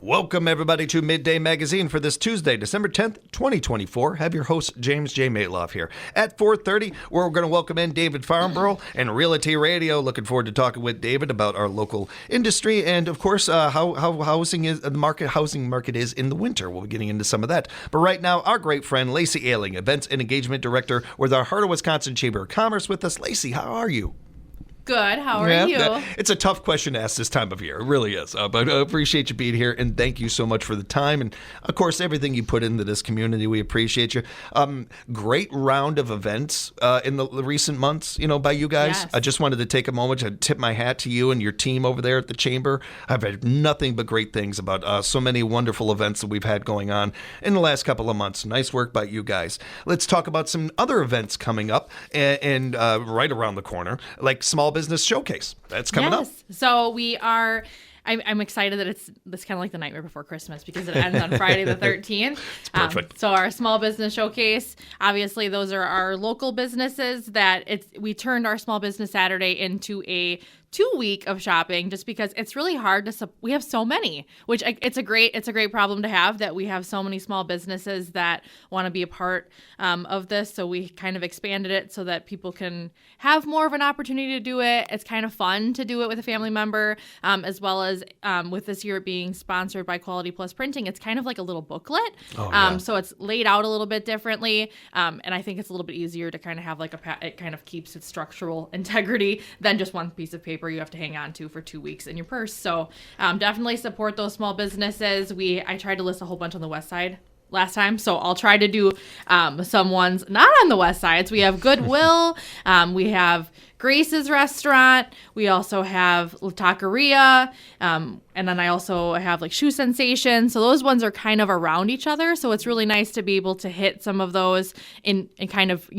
Welcome, everybody, to Midday Magazine for this Tuesday, December 10th, 2024. Have your host, James J. Malouf, here. At 4:30, we're going to welcome in David Farnborough and Realty Radio. Looking forward to talking with David about our local industry and, of course, how housing is housing market is in the winter. We'll be getting into some of that. But right now, our great friend, Lacy Alling, Events and Engagement Director with our Heart of Wisconsin Chamber of Commerce with us. Lacy, how are you? Good. How are you? It's a tough question to ask this time of year. It really is. But I appreciate you being here, and thank you so much for the time. And, of course, everything you put into this community. We appreciate you. Great round of events in the recent months, by you guys. Yes. I just wanted to take a moment to tip my hat to you and your team over there at the Chamber. I've heard nothing but great things about so many wonderful events that we've had going on in the last couple of months. Nice work by you guys. Let's talk about some other events coming up and right around the corner, like Small Business Showcase. That's coming up. So we are... I'm excited that it's kind of like the nightmare before Christmas because it ends on Friday the 13th. It's perfect. So our Small Business Showcase, obviously those are our local businesses that we turned our Small Business Saturday into a 2-week of shopping just because it's really hard we have so many, which it's a great problem to have that we have so many small businesses that want to be a part of this. So we kind of expanded it so that people can have more of an opportunity to do it. It's kind of fun to do it with a family member, as well as with this year being sponsored by Quality Plus Printing. It's kind of like a little booklet. Oh, yeah. So it's laid out a little bit differently. And I think it's a little bit easier to kind of have it kind of keeps its structural integrity than just one piece of paper you have to hang on to for 2 weeks in your purse. So definitely support those small businesses. I tried to list a whole bunch on the west side last time, so I'll try to do some ones not on the west side. So we have Goodwill, we have Grace's Restaurant, we also have La Taqueria, and then I also have like Shoe Sensation. So those ones are kind of around each other. So it's really nice to be able to hit some of those and kind of,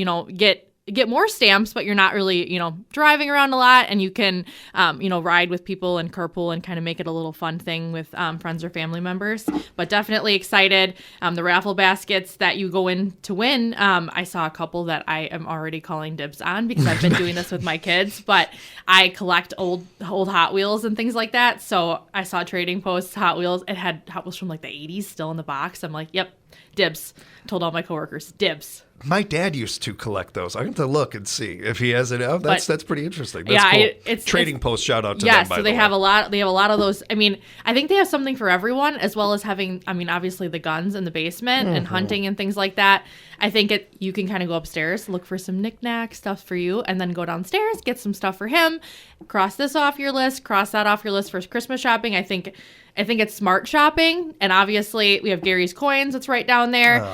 get more stamps, but you're not really, driving around a lot, and you can, ride with people and carpool and kind of make it a little fun thing with friends or family members. But definitely excited. The raffle baskets that you go in to win, I saw a couple that I am already calling dibs on because I've been doing this with my kids, but I collect old Hot Wheels and things like that. So I saw Trading Post Hot Wheels. It had Hot Wheels from like the 80s still in the box. I'm like, yep, dibs. Told all my coworkers, dibs. My dad used to collect those. I have to look and see if he has it. Oh, that's pretty interesting. That's cool. Trading Post, shout out to them, by the way. Yes, so they have a lot of those. I mean, I think they have something for everyone, as well as having, obviously the guns in the basement and hunting and things like that. I think you can kind of go upstairs, look for some knickknack stuff for you, and then go downstairs, get some stuff for him. Cross this off your list, cross that off your list for Christmas shopping. I think it's smart shopping, and obviously we have Gary's Coins that's right down there,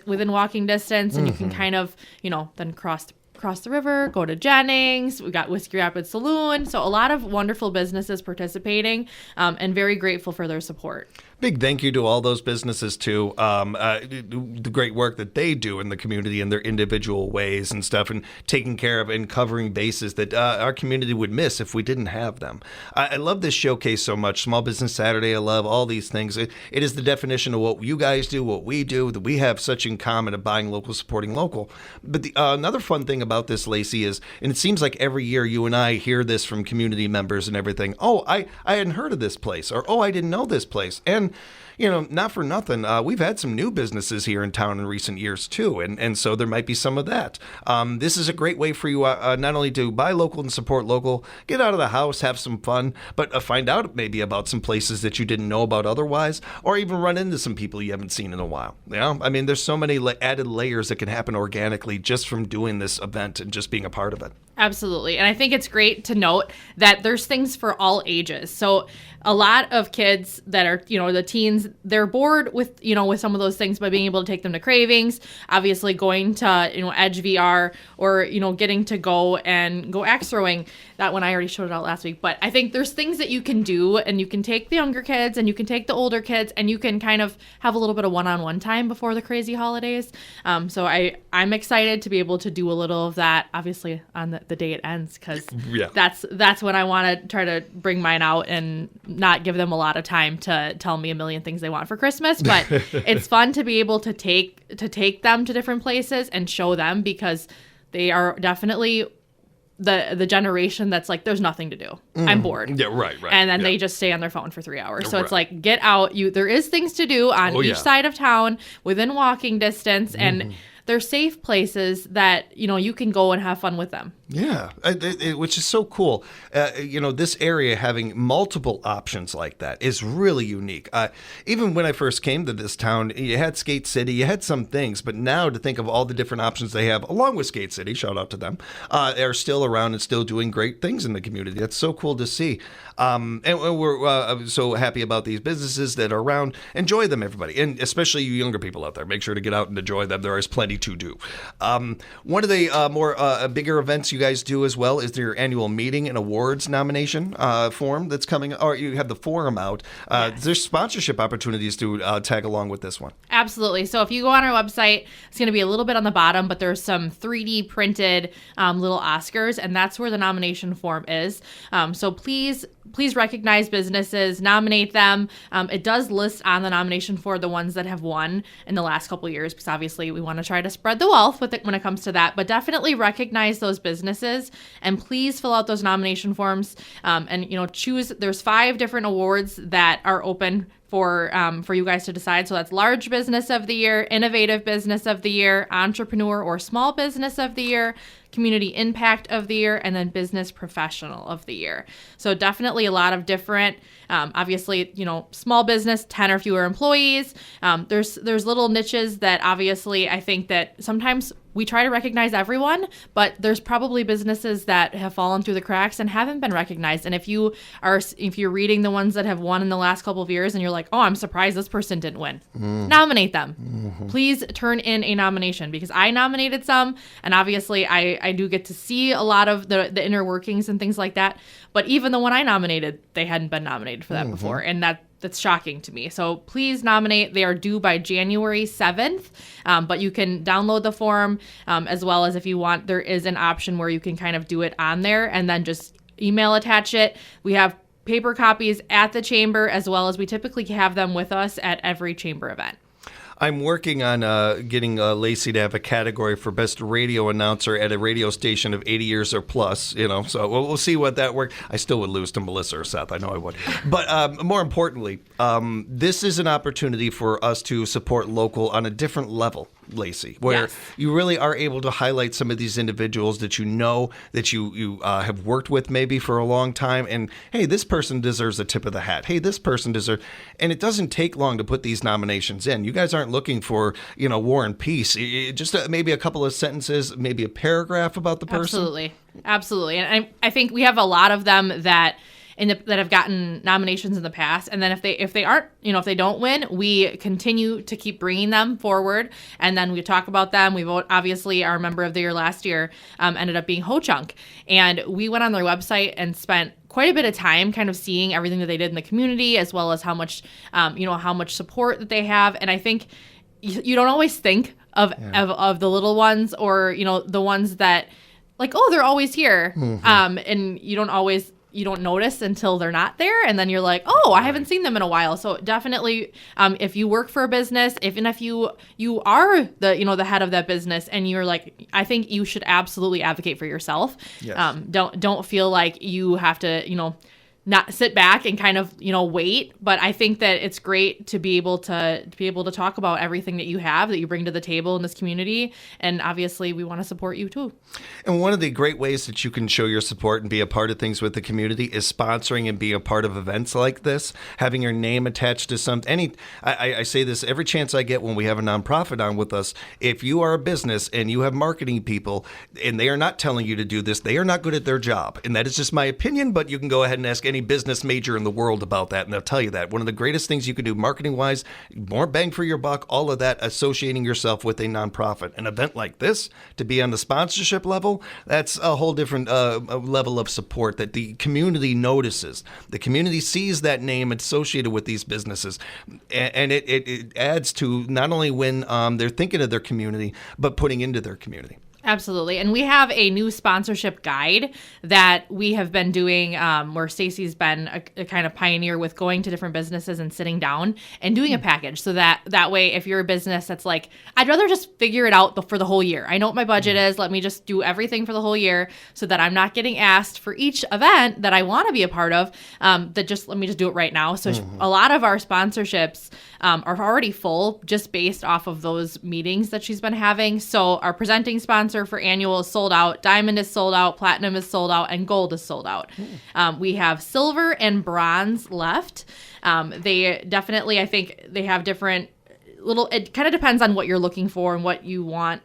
within walking distance, and you can kind of, then cross the river, go to Jennings. We got Whiskey Rapids Saloon, so a lot of wonderful businesses participating, and very grateful for their support. Big thank you to all those businesses, too. The great work that they do in the community in their individual ways and stuff, and taking care of and covering bases that our community would miss if we didn't have them. I love this showcase so much. Small Business Saturday, I love all these things. It is the definition of what you guys do, what we do, that we have such in common of buying local, supporting local. But another fun thing about this, Lacy, is, and it seems like every year you and I hear this from community members and everything, oh, I hadn't heard of this place, or oh, I didn't know this place. And not for nothing, we've had some new businesses here in town in recent years, too, and so there might be some of that. This is a great way for you not only to buy local and support local, get out of the house, have some fun, but find out maybe about some places that you didn't know about otherwise, or even run into some people you haven't seen in a while. There's so many added layers that can happen organically just from doing this event and just being a part of it. Absolutely. And I think it's great to note that there's things for all ages. So a lot of kids that are, the teens, they're bored with some of those things by being able to take them to Cravings, obviously going to, Edge VR, or, getting to go axe throwing. That one I already showed it out last week. But I think there's things that you can do, and you can take the younger kids and you can take the older kids, and you can kind of have a little bit of one-on-one time before the crazy holidays. So I'm excited to be able to do a little of that, obviously on the day it ends, because that's when I want to try to bring mine out and not give them a lot of time to tell me a million things they want for Christmas. But it's fun to be able to take them to different places and show them, because they are definitely the generation that's like, there's nothing to do. I'm bored. Yeah, right. And then yeah. they just stay on their phone for 3 hours. So it's Right. like, get out. There is things to do on each side of town within walking distance, and they're safe places that, you can go and have fun with them. Yeah, which is so cool. This area having multiple options like that is really unique. Even when I first came to this town, you had Skate City, you had some things, but now to think of all the different options they have, along with Skate City, shout out to them, are still around and still doing great things in the community. That's so cool to see. And we're so happy about these businesses that are around. Enjoy them, everybody, and especially you younger people out there. Make sure to get out and enjoy them. There is plenty to do. One of the more bigger events you guys do as well is your annual meeting and awards nomination form that's coming, or you have the forum out. There's sponsorship opportunities to tag along with this one. Absolutely. So if you go on our website, it's going to be a little bit on the bottom, but there's some 3D printed little Oscars, and that's where the nomination form is. So please recognize businesses, nominate them. It does list on the nomination for the ones that have won in the last couple of years, because obviously we want to try to spread the wealth with it when it comes to that. But definitely recognize those businesses, and please fill out those nomination forms. And choose. There's 5 different awards that are open for you guys to decide. So that's Large Business of the Year, Innovative Business of the Year, Entrepreneur or Small Business of the Year, Community Impact of the Year, and then Business Professional of the Year. So definitely a lot of different, obviously, small business, 10 or fewer employees. There's little niches that obviously I think that sometimes we try to recognize everyone, but there's probably businesses that have fallen through the cracks and haven't been recognized. And if you're reading the ones that have won in the last couple of years and you're like, oh, I'm surprised this person didn't win, nominate them. Please turn in a nomination, because I nominated some, and obviously I do get to see a lot of the inner workings and things like that. But even the one I nominated, they hadn't been nominated for that before. And that's shocking to me. So please nominate. They are due by January 7th, but you can download the form, as well as if you want, there is an option where you can kind of do it on there and then just email attach it. We have paper copies at the chamber, as well as we typically have them with us at every chamber event. I'm working on getting Lacy to have a category for best radio announcer at a radio station of 80 years or plus, so we'll see what that works. I still would lose to Melissa or Seth. I know I would. But more importantly, this is an opportunity for us to support local on a different level, Lacy, where you really are able to highlight some of these individuals that that you have worked with maybe for a long time. And, hey, this person deserves a tip of the hat. Hey, this person deserves. And it doesn't take long to put these nominations in. You guys aren't looking for, War and Peace. Just maybe a couple of sentences, maybe a paragraph about the person. Absolutely. And I think we have a lot of them that have gotten nominations in the past, and then if they aren't, if they don't win, we continue to keep bringing them forward, and then we talk about them. We vote. Obviously, our member of the year last year ended up being Ho Chunk, and we went on their website and spent quite a bit of time kind of seeing everything that they did in the community, as well as how much support that they have. And I think you don't always think of the little ones, or the ones that like, oh, they're always here, and you don't notice until they're not there, and then you're like, oh, I haven't seen them in a while. So definitely, if you work for a business, if you are the head of that business, and you're like, I think you should absolutely advocate for yourself. Yes. Don't feel like you have to not sit back and kind of wait. But I think that it's great to be able to talk about everything that you have, that you bring to the table in this community, and obviously we want to support you too. And one of the great ways that you can show your support and be a part of things with the community is sponsoring and being a part of events like this, having your name attached to something. I say this every chance I get when we have a nonprofit on with us. If you are a business and you have marketing people and they are not telling you to do this, they are not good at their job. And that is just my opinion, but you can go ahead and ask any business major in the world about that, and they'll tell you that. One of the greatest things you can do marketing-wise, more bang for your buck, all of that, associating yourself with a nonprofit. An event like this, to be on the sponsorship level, that's a whole different level of support that the community notices. The community sees that name associated with these businesses, and it adds to not only when they're thinking of their community, but putting into their community. Absolutely. And we have a new sponsorship guide that we have been doing where Stacy's been a kind of pioneer with going to different businesses and sitting down and doing a package. So that way, if you're a business that's like, I'd rather just figure it out for the whole year. I know what my budget is. Let me just do everything for the whole year so that I'm not getting asked for each event that I want to be a part of, let me just do it right now. So a lot of our sponsorships are already full just based off of those meetings that she's been having. So our presenting sponsor for annual is sold out, diamond is sold out, platinum is sold out, and gold is sold out. We have silver and bronze left. They definitely, I think they have different it kind of depends on what you're looking for and what you want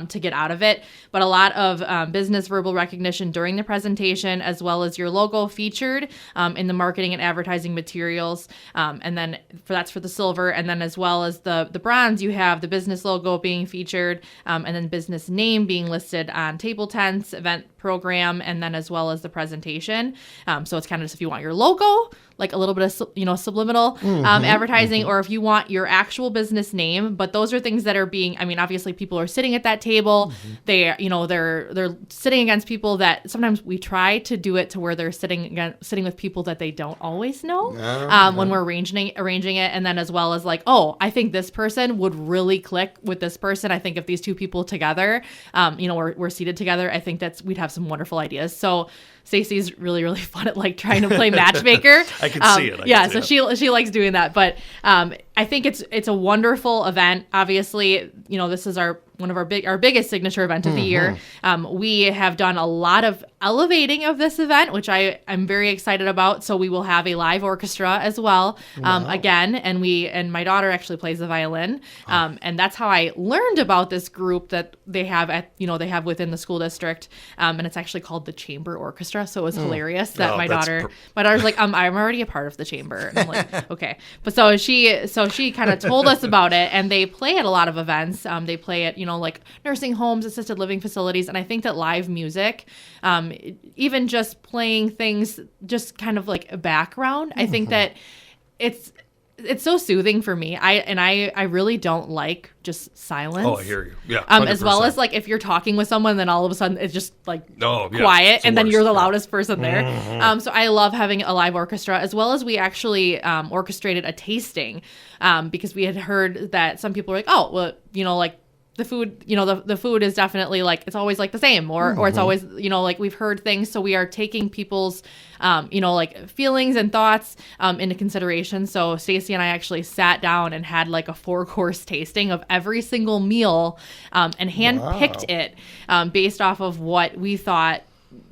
to get out of it. But a lot of business verbal recognition during the presentation, as well as your logo featured in the marketing and advertising materials. And then that's for the silver. And then as well as the bronze, you have the business logo being featured, and then business name being listed on table tents, event program, and then as well as the presentation. So it's kind of just if you want your logo, like a little bit of subliminal advertising, or if you want your actual business name. But those are things that are being, I mean, obviously people are sitting at that table. They're sitting against people that sometimes we try to do it to where they're sitting with people that they don't always know when we're arranging it. And then as well as like, oh, I think this person would really click with this person. I think if these two people together, we're seated together, I think we'd have some wonderful ideas. So Stacey's really, really fun at like trying to play matchmaker. I can see it. She likes doing that. But I think it's a wonderful event. Obviously, this is our biggest signature event of the year. We have done a lot of elevating of this event, which I'm very excited about. So we will have a live orchestra as well, again, and my daughter actually plays the violin, and that's how I learned about this group that they have within the school district, and it's actually called the Chamber Orchestra. So it was hilarious that my daughter's like, I'm already a part of the chamber, and I'm like, okay. But so she kind of told us about it, and they play at a lot of events. They play at like nursing homes, assisted living facilities. And I think that live music, even just playing things, just kind of like a background, I think that it's so soothing for me. I really don't like just silence. Oh, I hear you. Yeah. As well as like if you're talking with someone, then all of a sudden it's just like quiet, and then you're the loudest person there. So I love having a live orchestra, as well as we actually orchestrated a tasting because we had heard that some people were like, oh, well, like the food, the food is definitely like, it's always like the same, or it's always, like we've heard things. So we are taking people's, like feelings and thoughts into consideration. So Stacy and I actually sat down and had like a 4-course tasting of every single meal and handpicked it based off of what we thought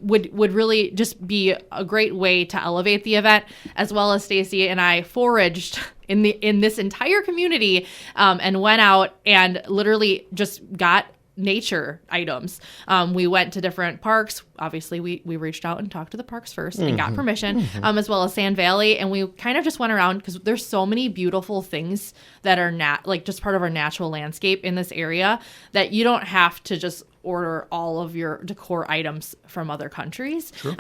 would really just be a great way to elevate the event, as well as Stacy and I foraged in this entire community and went out and literally just got nature items. We went to different parks. Obviously, we reached out and talked to the parks first and got permission, as well as Sand Valley. And we kind of just went around because there's so many beautiful things that are just part of our natural landscape in this area that you don't have to just order all of your decor items from other countries. True.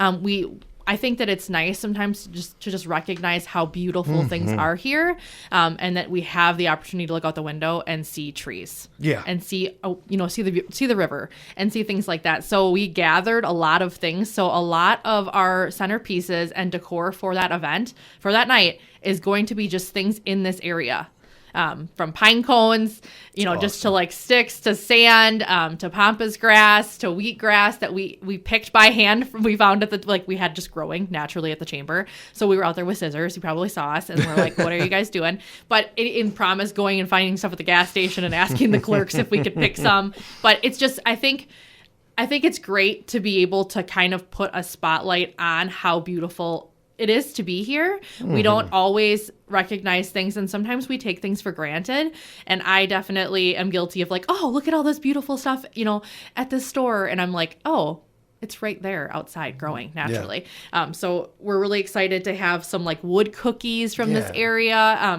I think that it's nice sometimes to just recognize how beautiful things are here, and that we have the opportunity to look out the window and see trees, and see the river and see things like that. So we gathered a lot of things. So a lot of our centerpieces and decor for that event, for that night, is going to be just things in this area. From pine cones, awesome. Just to like sticks, to sand, to pampas grass, to wheat grass that we picked by hand. We found we had just growing naturally at the chamber. So we were out there with scissors. You probably saw us, and we're like, what are you guys doing? But in promise, going and finding stuff at the gas station and asking the clerks if we could pick some. But it's just, I think it's great to be able to kind of put a spotlight on how beautiful it is to be here. We don't always recognize things, and sometimes we take things for granted. And I definitely am guilty of like, oh, look at all this beautiful stuff, at this store. And I'm like, oh, it's right there outside growing naturally. Yeah. So we're really excited to have some like wood cookies from this area.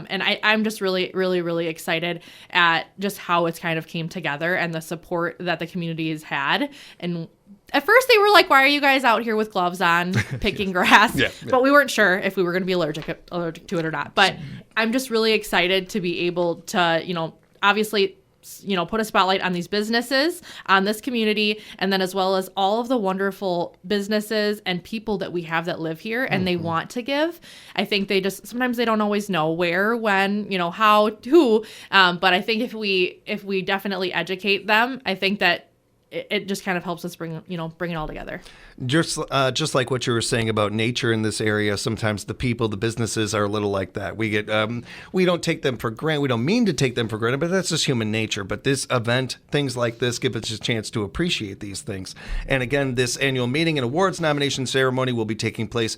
And I'm just really, really, really excited at just how it's kind of came together and the support that the community has had. And at first they were like, why are you guys out here with gloves on picking grass? But we weren't sure if we were going to be allergic to it or not. But I'm just really excited to be able to, obviously put a spotlight on these businesses, on this community, and then as well as all of the wonderful businesses and people that we have that live here and they want to give. I think they just, sometimes they don't always know where, when, how, who. But I think if we definitely educate them, I think that it just kind of helps us bring it all together. Just like what you were saying about nature in this area, sometimes the people, the businesses are a little like that. We don't take them for granted. We don't mean to take them for granted, but that's just human nature. But this event, things like this, give us a chance to appreciate these things. And again, this annual meeting and awards nomination ceremony will be taking place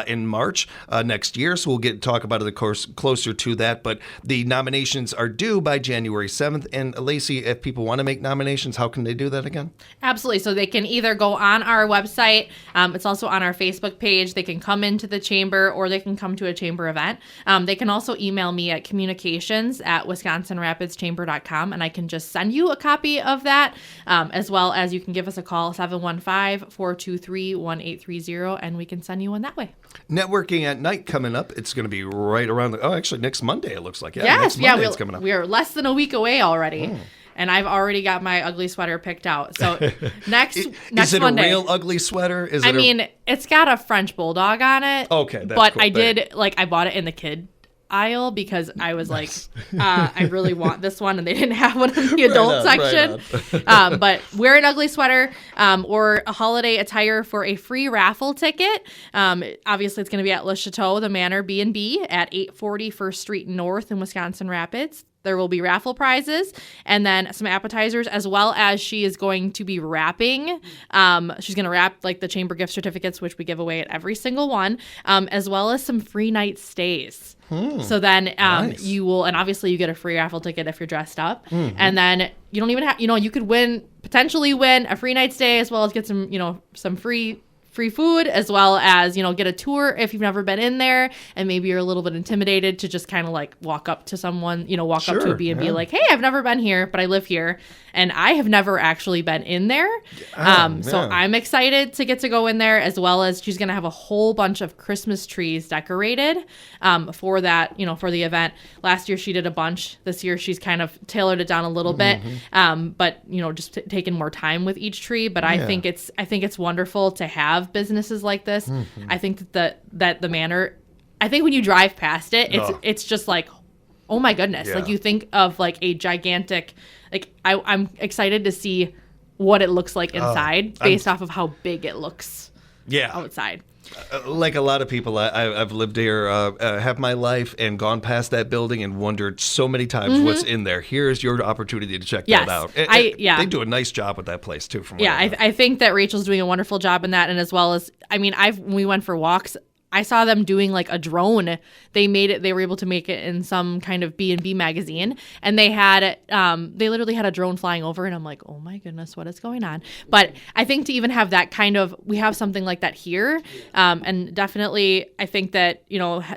in March next year. So we'll talk about it, of course, closer to that. But the nominations are due by January 7th. And Lacy, if people want to make nominations, how can they do that again? Absolutely. So they can either go on our website. It's also on our Facebook page. They can come into the chamber or they can come to a chamber event. They can also email me at communications@wisconsinrapidschamber.com and I can just send you a copy of that, as well as you can give us a call, 715-423-1830, and we can send you one that way. Networking at Night coming up. It's going to be right around actually next Monday, it looks like. Yes, next Monday it's coming up. We are less than a week away already. And I've already got my ugly sweater picked out. So next Monday. Is it a real ugly sweater? It's got a French bulldog on it. Okay, that's but cool. I bought it in the kid aisle because I was like, I really want this one, and they didn't have one in the adult section. But wear an ugly sweater or a holiday attire for a free raffle ticket. Obviously, it's going to be at Le Chateau, the Manor B&B at 840 First Street North in Wisconsin Rapids. There will be raffle prizes and then some appetizers, as well as she is going to be wrapping. She's going to wrap like the chamber gift certificates, which we give away at every single one, as well as some free night stays. So then nice. You will, and obviously you get a free raffle ticket if you're dressed up. And then you don't even have, you could potentially win a free night stay, as well as get some, some free food, as well as, get a tour if you've never been in there and maybe you're a little bit intimidated to just kind of like walk up to someone, up to a B&B like, hey, I've never been here, but I live here. And I have never actually been in there. So I'm excited to get to go in there, as well as she's going to have a whole bunch of Christmas trees decorated for that, for the event. Last year she did a bunch. This year she's kind of tailored it down a little bit, but, just taking more time with each tree. But I think it's wonderful to have businesses like this. I think that the Manor, I think when you drive past it, it's just like, oh my goodness. Like you think of like a gigantic, like I'm excited to see what it looks like inside based off of how big it looks outside. Like a lot of people, I've lived here half my life and gone past that building and wondered so many times what's in there. Here's your opportunity to check that out. They do a nice job with that place too. I think that Rachel's doing a wonderful job in that, and as well as, when we went for walks, I saw them doing like a drone. They were able to make it in some kind of B&B magazine, and they literally had a drone flying over, and I'm like, oh my goodness, what is going on? But I think to even have that we have something like that here. And definitely I think that,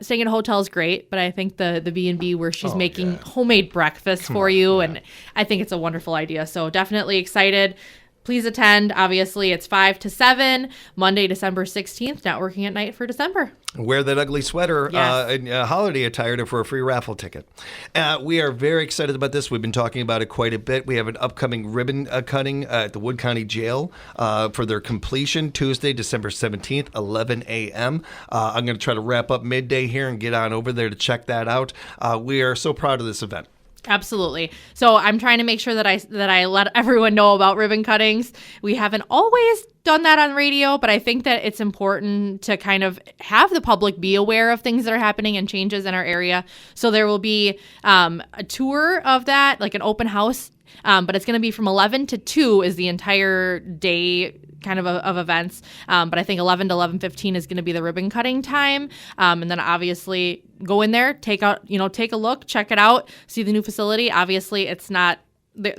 staying in a hotel is great, but I think the B&B where she's making homemade breakfast for you. And I think it's a wonderful idea. So definitely excited. Please attend. Obviously, it's 5 to 7, Monday, December 16th, networking at night for December. Wear that ugly sweater, holiday attire for a free raffle ticket. We are very excited about this. We've been talking about it quite a bit. We have an upcoming ribbon cutting at the Wood County Jail for their completion, Tuesday, December 17th, 11 a.m. I'm going to try to wrap up midday here and get on over there to check that out. We are so proud of this event. Absolutely. So I'm trying to make sure that I let everyone know about ribbon cuttings. We haven't always done that on radio, but I think that it's important to kind of have the public be aware of things that are happening and changes in our area. So there will be a tour of that, like an open house, but it's going to be from 11 to 2 is the entire day kind of events. But I think 11 to 11:15 is going to be the ribbon cutting time. And then obviously go in there, take a look, check it out, see the new facility. Obviously it's not,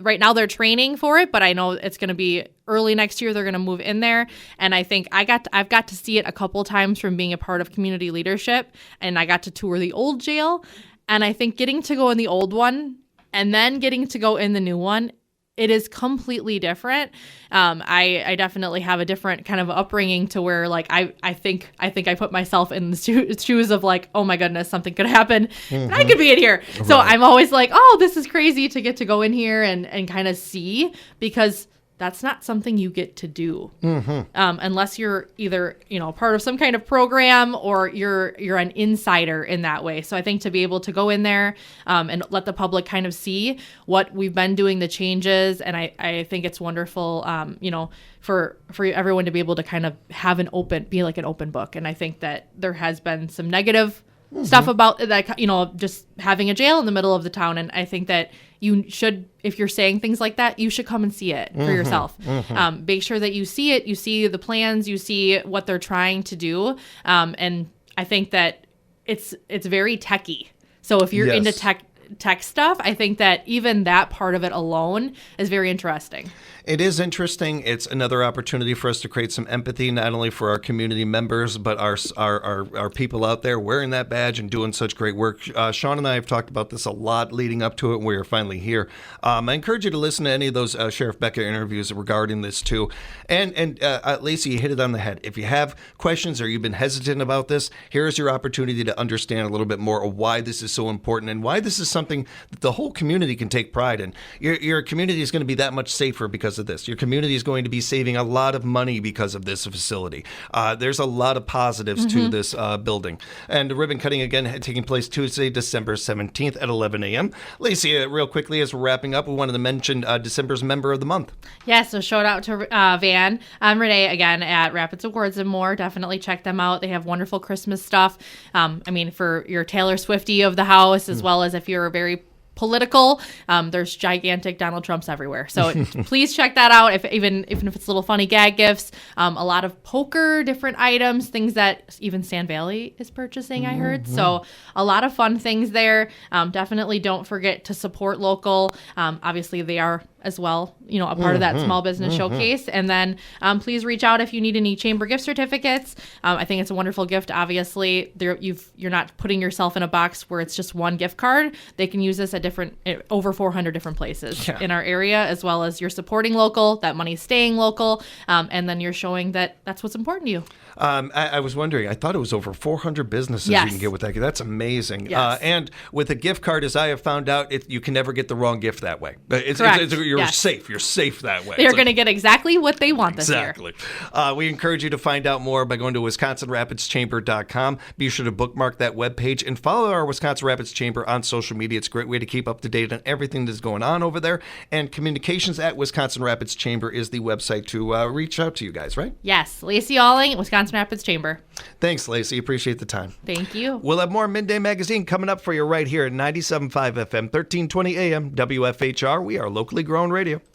right now they're training for it, but I know it's going to be early next year. They're going to move in there. And I think I've got to see it a couple times from being a part of community leadership. And I got to tour the old jail. And I think getting to go in the old one and then getting to go in the new one it is completely different. I definitely have a different kind of upbringing to where like I think I put myself in the shoes of like, oh my goodness, something could happen and I could be in here. Right. So I'm always like, oh, this is crazy to get to go in here and kind of see, because that's not something you get to do unless you're either, part of some kind of program or you're an insider in that way. So I think to be able to go in there and let the public kind of see what we've been doing, the changes, and I think it's wonderful, for everyone to be able to kind of be like an open book. And I think that there has been some negative stuff about that, just having a jail in the middle of the town. And I think that you should, if you're saying things like that, you should come and see it for yourself. Make sure that you see it, you see the plans, you see what they're trying to do. And I think that it's very techy. So if you're into tech stuff, I think that even that part of it alone is very interesting. It is interesting. It's another opportunity for us to create some empathy, not only for our community members, but our people out there wearing that badge and doing such great work. Sean and I have talked about this a lot leading up to it, and we are finally here. I encourage you to listen to any of those Sheriff Becker interviews regarding this too. And Lacy, you hit it on the head. If you have questions or you've been hesitant about this, here's your opportunity to understand a little bit more of why this is so important and why this is something that the whole community can take pride in. Your community is going to be that much safer because of this. Your community is going to be saving a lot of money because of this facility. There's a lot of positives to this building. And the ribbon cutting, again, taking place Tuesday, December 17th at 11 a.m. Lacy, real quickly, as we're wrapping up, we wanted to mention December's Member of the Month. Yeah, so shout out to Van Renee, again, at Rapids Awards and more. Definitely check them out. They have wonderful Christmas stuff. For your Taylor Swiftie of the house, as well as if you're very political, there's gigantic Donald Trumps everywhere. So please check that out. Even if it's little funny gag gifts, a lot of poker, different items, things that even Sand Valley is purchasing, I heard. So a lot of fun things there. Definitely don't forget to support local. Obviously they are as well, a part of that small business showcase. And then please reach out if you need any chamber gift certificates. I think it's a wonderful gift. Obviously, you're not putting yourself in a box where it's just one gift card. They can use this at over 400 different places in our area, as well as you're supporting local, that money's staying local, and then you're showing that that's what's important to you. I was wondering, I thought it was over 400 businesses you can get with that. That's amazing. Yes. And with a gift card, as I have found out, you can never get the wrong gift that way. You're safe. You're safe that way. They're going to get exactly what they want this year. We encourage you to find out more by going to WisconsinRapidsChamber.com. Be sure to bookmark that webpage and follow our Wisconsin Rapids Chamber on social media. It's a great way to keep up to date on everything that's going on over there. And communications at Wisconsin Rapids Chamber is the website to reach out to you guys, right? Yes. Lacy Alling, Wisconsin Rapids Chamber. Thanks, Lacy. Appreciate the time. Thank you. We'll have more Midday Magazine coming up for you right here at 97.5 FM, 1320 AM, WFHR. We are locally grown radio.